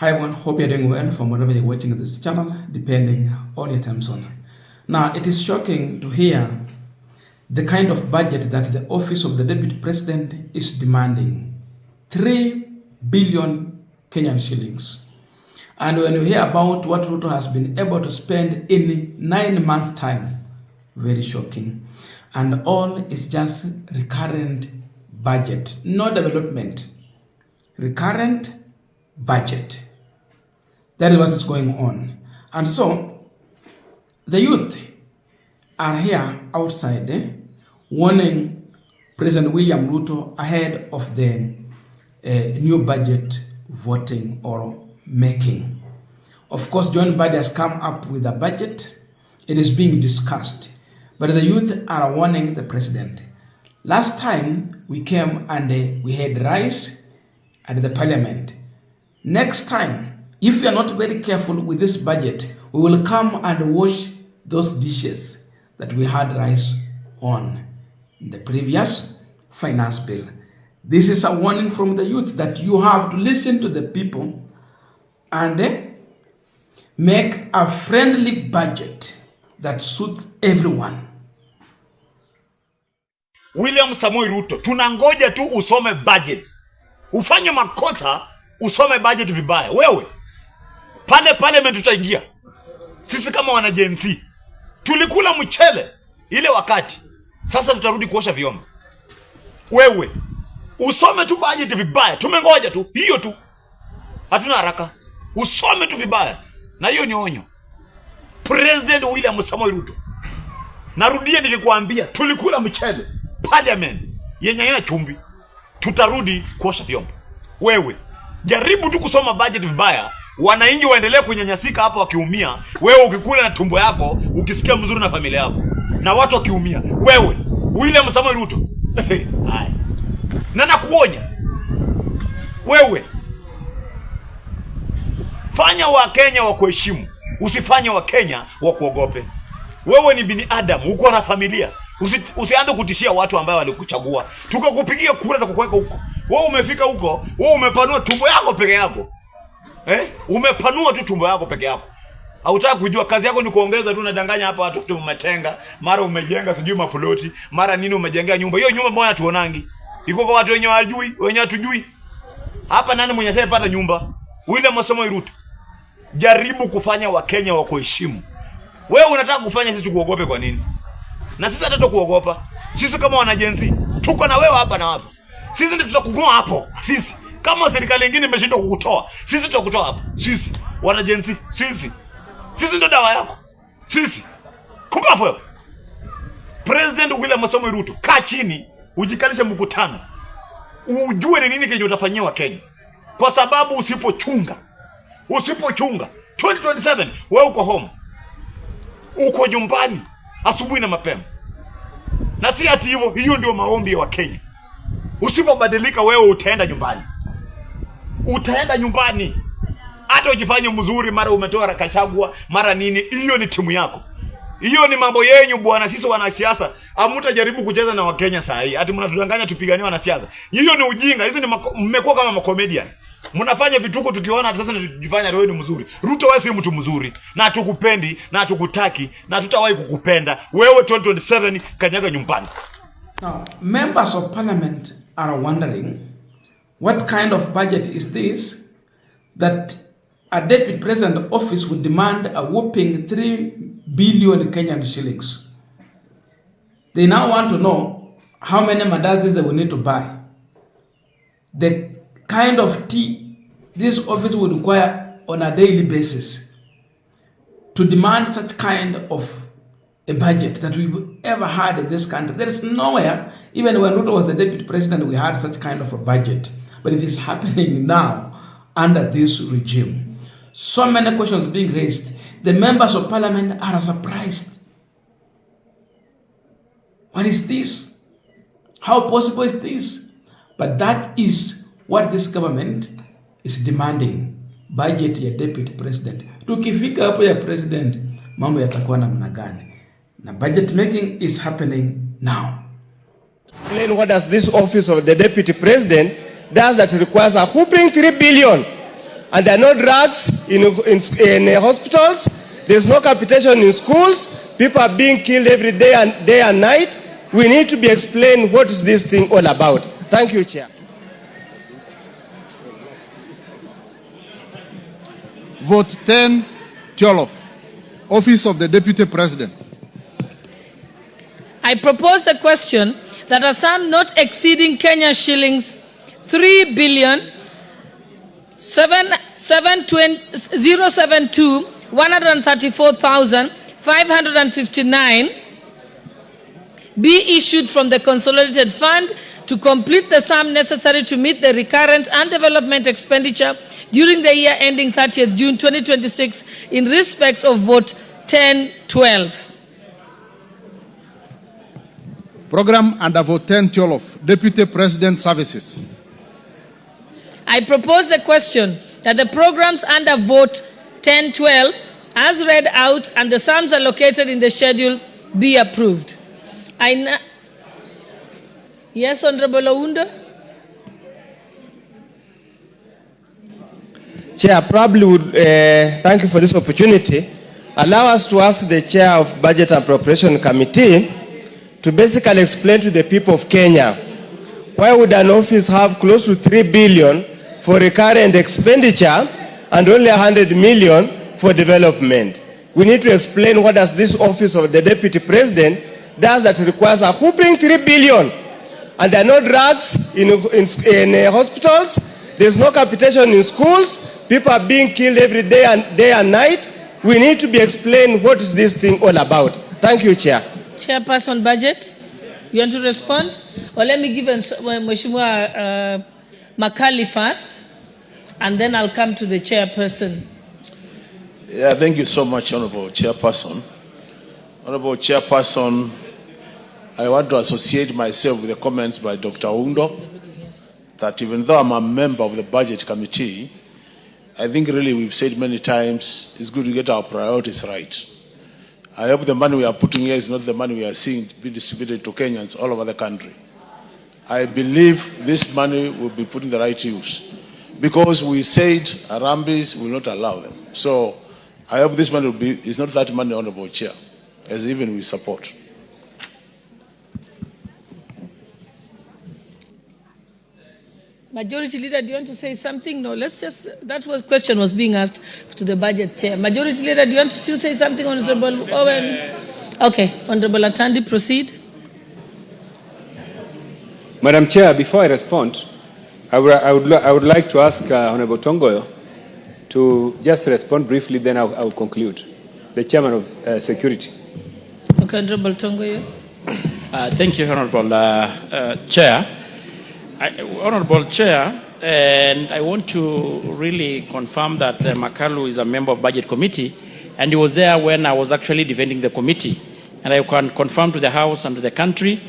Hi everyone, hope you're doing well from wherever you're watching this channel, depending on your time zone. Now, it is shocking to hear the kind of budget that the office of the Deputy President is demanding. 3 billion Kenyan shillings. And when you hear about what Ruto has been able to spend in 9 months' time, very shocking. And all is just recurrent budget, no development. Recurrent budget. That is what is going on. And so, the youth are here outside warning President William Ruto ahead of the new budget voting or making. Of course, John Biden has come up with a budget. It is being discussed. But the youth are warning the president. Last time we came and we had rice at the parliament. Next time, if we are not very careful with this budget, we will come and wash those dishes that we had rice on in the previous finance bill. This is a warning from the youth that you have to listen to the people and make a friendly budget that suits everyone. William Samoei Ruto, tunangoja tu usome budget. Ufanye makosa, usome budget vibaya. Wewe pale parliament tutaingia. Sisi kama wana Gen Z tulikula mchele ile wakati. Sasa tutarudi kuosha vyombo. Wewe usome tu budget vibaya. Tumengoja tu, hiyo tu. Hatuna haraka. Usome tu vibaya. Na hiyo ni onyo. President William Samoei Ruto, narudia nikikwambia tulikula mchele parliament yenye ina chumbi. Tutarudi kuosha vyombo. Wewe jaribu tu kusoma budget vibaya. Wananchi waendelee kunyanyasika hapa wakiumia. Wewe ukikula na tumbo yako, ukisikia mzuri na familia yako. Na watu wakiumia. Wewe William Samoei Ruto. Hai. Na nakuonya. Wewe fanya Wakenya wa kuheshimu. Usifanye Wakenya wa kuogope. Wewe ni binadamu, uko na familia. Usianze kutishia watu ambao walikuchagua. Tukakupigia kura na kukuweka huko. Wewe umefika huko, wewe umepanua tumbo yako peke yako. Umepanua tu tumbo yako peke yako. Hautaki kujua kazi yako ni kuongeza tu, unadanganya hapa watu tu umetenga, mara umejenga sijui maploti, mara nini umejengea nyumba. Hiyo nyumba moja tuonangi. Iko kwa watu wenye wajui, wenye hatujui. Hapa nani mwenye asiyepata nyumba? William Samoei Ruto. Jaribu kufanya Wakenya wa kuheshimu. Wewe unataka kufanya sisi kuogope kwa nini? Na sisi hata tukuogopa. Sisi kama wana Gen Z tuko na wewe hapa na hapa. Sisi ndio tutakugoa hapo. Sisi kama serikali nyingine imeshindwa kukutoa, sisi tutakutoa hapo. Sisi wana Gen Z, sisi ndio dawa yako. Sisi kumbafu wewe. President William Samoei Ruto, kaa chini, ujikalishe mkutano. Ujue ni nini kenye utafanyia Wakenya. Kwa sababu usipochunga 2027 wewe uko home. Uko nyumbani asubuhi na mapema. Na si ati hivyo, hiyo ndio maombi ya Wakenya. Usipobadilika wewe utaenda nyumbani. Utaenda nyumbani. Hata ujifanye mzuri, mara umetoa Gachagwa, mara nini, hiyo ni timu yako. Hiyo ni mambo yenyu bwana. Sisi wanasiasa hamutajaribu kucheza na Wakenya saa hii. Ati mnatudanganya tupiganie wanasiasa. Hiyo ni ujinga. Hizo ni mmekuwa kama makomedian. Mnafanya vituko tukiona hata sasa tunajifanya wewe ni mzuri. Ruto wewe si mtu mzuri. Na hatukupendi, na hatukutaki, na hatutawahi kukupenda. Wewe 2027 kanyaga nyumbani. Now, members of parliament are wondering what kind of budget is this that a deputy president office would demand a whopping 3 billion Kenyan shillings. They now want to know how many mandazis they will need to buy. The kind of tea this office would require on a daily basis to demand such kind of a budget that we've ever had in this country. There is nowhere, even when Ruto was the deputy president, we had such kind of a budget. But it is happening now under this regime. So many questions being raised. The members of parliament are surprised. What is this? How possible is this? But that is what this government is demanding. Budget ya deputy president. Tukifika hapo ya president, mambo yatakuwa namna gani? Na budget making is happening now. Explain what does this office of the deputy president does that requires a whopping 3 billion and there are no drugs in hospitals. There's no capitation in schools. People are being killed every day and night. We need to be explained what is this thing all about. Thank you, Chair. Vote 10-12, Office of the Deputy President. I propose the question that a sum not exceeding Kenya shillings 3,072,134,559 be issued from the Consolidated Fund to complete the sum necessary to meet the recurrent and development expenditure during the year ending 30th June 2026 in respect of vote 10-12. Program under vote 10-12, Deputy President Services. I propose the question that the programs under vote 10-12 as read out and the sums allocated in the schedule be approved. Yes, Honorable Ounda. Chair, probably would thank you for this opportunity. Allow us to ask the Chair of Budget and Appropriation Committee to basically explain to the people of Kenya why would an office have close to 3 billion for recurrent expenditure and only 100 million for development. We need to explain what does this office of the Deputy President does that requires a whopping 3 billion. And there are no drugs in hospitals. There's no capitation in schools. People are being killed every day and night. We need to be explained what is this thing all about. Thank you, Chair. Chairperson Budget, you want to respond? Or let me give Mheshimiwa Makali first, and then I'll come to the chairperson. Yeah, thank you so much, Honorable Chairperson. Honorable Chairperson, I want to associate myself with the comments by Dr. Undo that even though I'm a member of the Budget Committee, I think really we've said many times it's good to get our priorities right. I hope the money we are putting here is not the money we are seeing being distributed to Kenyans all over the country. I believe this money will be put in the right use because we said Harambes will not allow them. So I hope this money is not that money, Honorable Chair, as even we support. Majority Leader, do you want to say something? No, that question was being asked to the Budget Chair. Majority Leader, do you want to still say something, Honorable Owen? Okay, Honorable Atandi, proceed. Madam Chair, before I respond, I would like to ask Honorable Tongoyo to just respond briefly, then I will conclude. The Chairman of Security. Okay, Honorable Tongoyo. Thank you, Honorable Chair. Honorable Chair, and I want to really confirm that Makalu is a member of Budget Committee, and he was there when I was actually defending the committee. And I can confirm to the House and to the country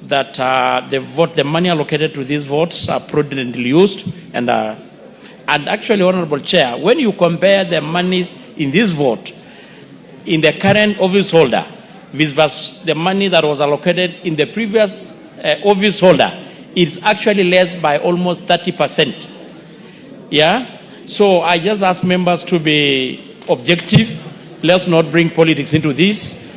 that the money allocated to these votes are prudently used. And actually, Honorable Chair, when you compare the monies in this vote in the current office holder versus the money that was allocated in the previous office holder, it's actually less by almost 30%. Yeah? So I just ask members to be objective. Let's not bring politics into this.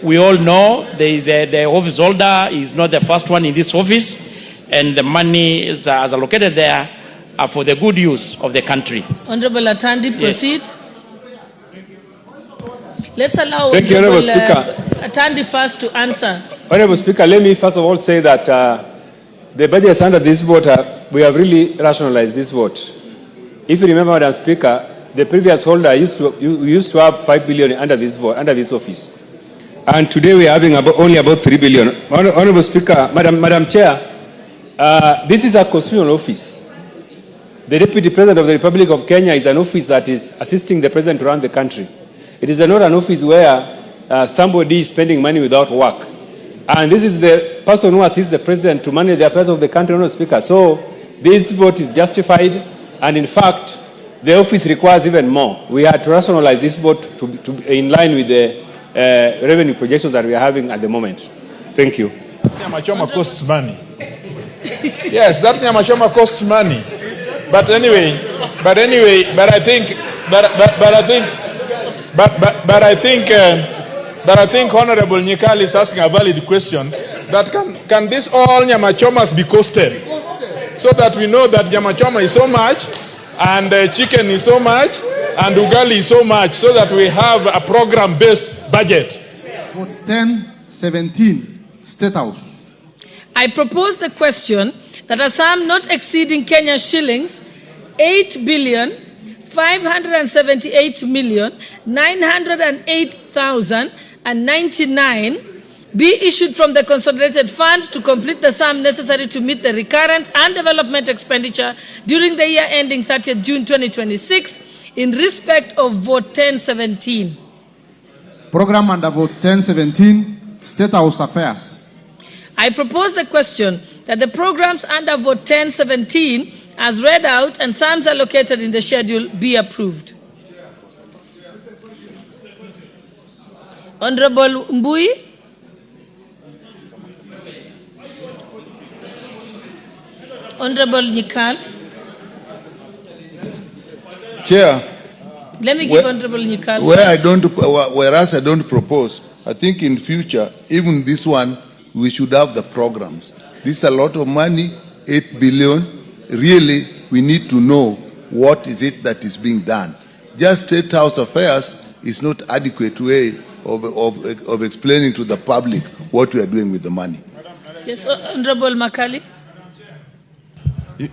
We all know the office holder is not the first one in this office, and the money is allocated there for the good use of the country. Honorable Atandi, proceed. Yes. Let's allow Thank you, Honorable Speaker. Atandi first to answer. Honorable Speaker, let me first of all say that the budgets under this vote, we have really rationalized this vote. If you remember, Madam Speaker, the previous holder used to have 5 billion under this vote, under this office. And today we are having only about 3 billion. Honorable Speaker, Madam Chair, this is a constitutional office. The Deputy President of the Republic of Kenya is an office that is assisting the President to run the country. It is not an office where somebody is spending money without work. And this is the person who assists the President to manage the affairs of the country, Honorable Speaker. So this vote is justified, and in fact, the office requires even more. We had to rationalize this vote to in line with the revenue projections that we are having at the moment. Thank you. Nyamachoma costs money. Yes, that Nyamachoma costs money. But anyway, I think Honorable Nyikali is asking a valid question. That can this all nyamachomas be costed, so that we know that nyamachoma is so much, and chicken is so much, and ugali is so much, so that we have a program-based budget. Vote 1017, State House. I propose the question that a sum not exceeding Kenya shillings 8,578,908,099 be issued from the consolidated fund to complete the sum necessary to meet the recurrent and development expenditure during the year ending 30th June 2026 in respect of vote 1017. Program under vote 1017, State House Affairs. I propose the question that the programs under vote 1017 as read out and sums allocated in the schedule be approved. Honorable Mbui. Honorable Nyikal. Chair. Let me give Honorable Nyikal. Whereas I don't propose, I think in future, even this one, we should have the programs. This is a lot of money, 8 billion. Really, we need to know what is it that is being done. Just State House Affairs is not adequate way of explaining to the public what we are doing with the money. Yes, Honorable Makali.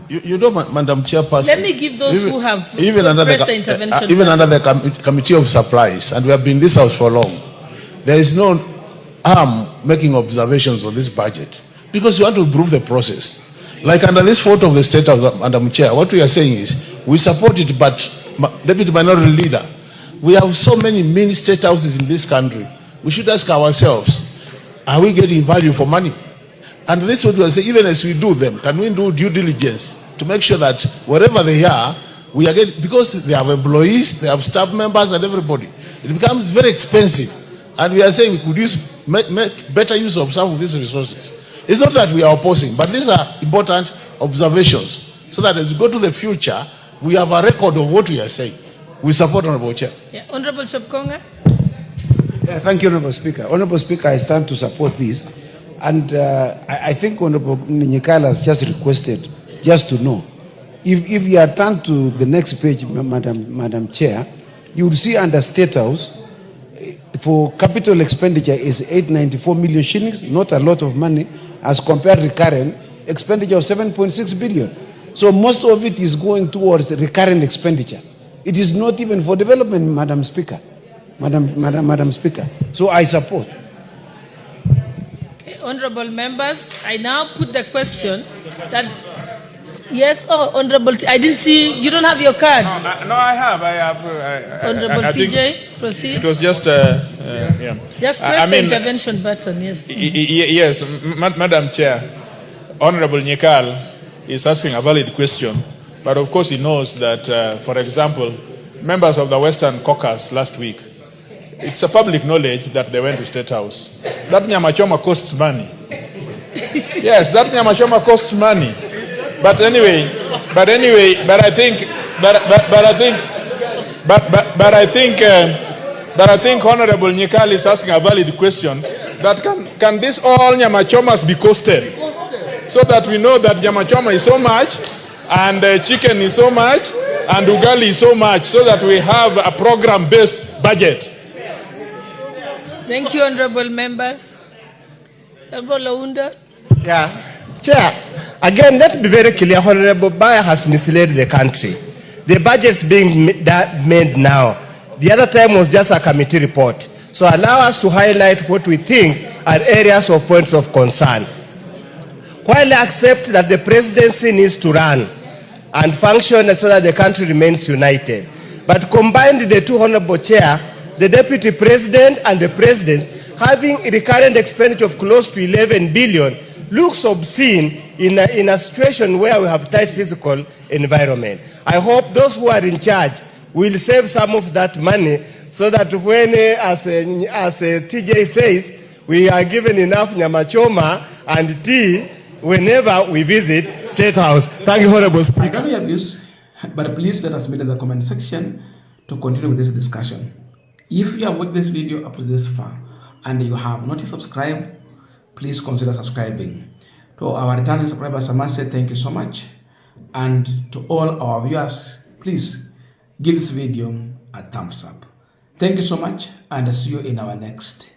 You know, Madam Chairperson. Let me give those who have even under the Committee of Supplies, and we have been in this house for long, there is no harm making observations on this budget, because we want to improve the process. Like under this photo of the State House, Madam Chair, what we are saying is we support it, but Deputy Minority Leader, we have so many mini state houses in this country. We should ask ourselves, are we getting value for money? And this is what we are saying, even as we do them, can we do due diligence to make sure that wherever they are, we are getting, because they have employees, they have staff members and everybody. It becomes very expensive. And we are saying we could make better use of some of these resources. It's not that we are opposing, but these are important observations, so that as we go to the future, we have a record of what we are saying. We support Honorable Chair. Yeah, Honorable Chepkonga. Yeah, thank you, Honorable Speaker. Honorable Speaker, I stand to support this. And I think Honorable Nyikala has just requested just to know. If you are turned to the next page, Madam Chair, you will see under State House, for capital expenditure is 894 million shillings, not a lot of money, as compared to recurrent expenditure of 7.6 billion. So most of it is going towards recurrent expenditure. It is not even for development, Madam Speaker. Madam Speaker. So I support. Okay, honorable members, I now put the question that yes, Honorable, I didn't see, you don't have your card. No, I have. Honorable TJ, proceed. It was just, yeah. Just press the intervention button, yes. Yes, Madam Chair, Honorable Nyikal is asking a valid question, but of course he knows that, for example, members of the Western Caucus last week, it's a public knowledge that they went to State House. That nyamachoma costs money. Yes, that nyamachoma costs money. But I think Honorable Nyikal is asking a valid question, that can this all nyamachomas be costed, so that we know that nyamachoma is so much, and chicken is so much, and ugali is so much, so that we have a program-based budget. Thank you, honorable members. Honorable Launda. Yeah, Chair. Again, let's be very clear. Honorable Baya has misled the country. The budget's being made now. The other time was just a committee report. So allow us to highlight what we think are areas of points of concern. While I accept that the presidency needs to run and function so that the country remains united, but combined the two, Honorable Chair, the Deputy President and the President having a recurrent expenditure of close to 11 billion looks obscene in a situation where we have tight physical environment. I hope those who are in charge will save some of that money so that when, as TJ says, we are given enough nyamachoma and tea whenever we visit State House. Thank you, Honorable Speaker. But please let us meet in the comment section to continue with this discussion. If you have watched this video up to this far and you have not subscribed, please consider subscribing. To our returning subscribers, I must say thank you so much. And to all our viewers, please give this video a thumbs up. Thank you so much, and see you in our next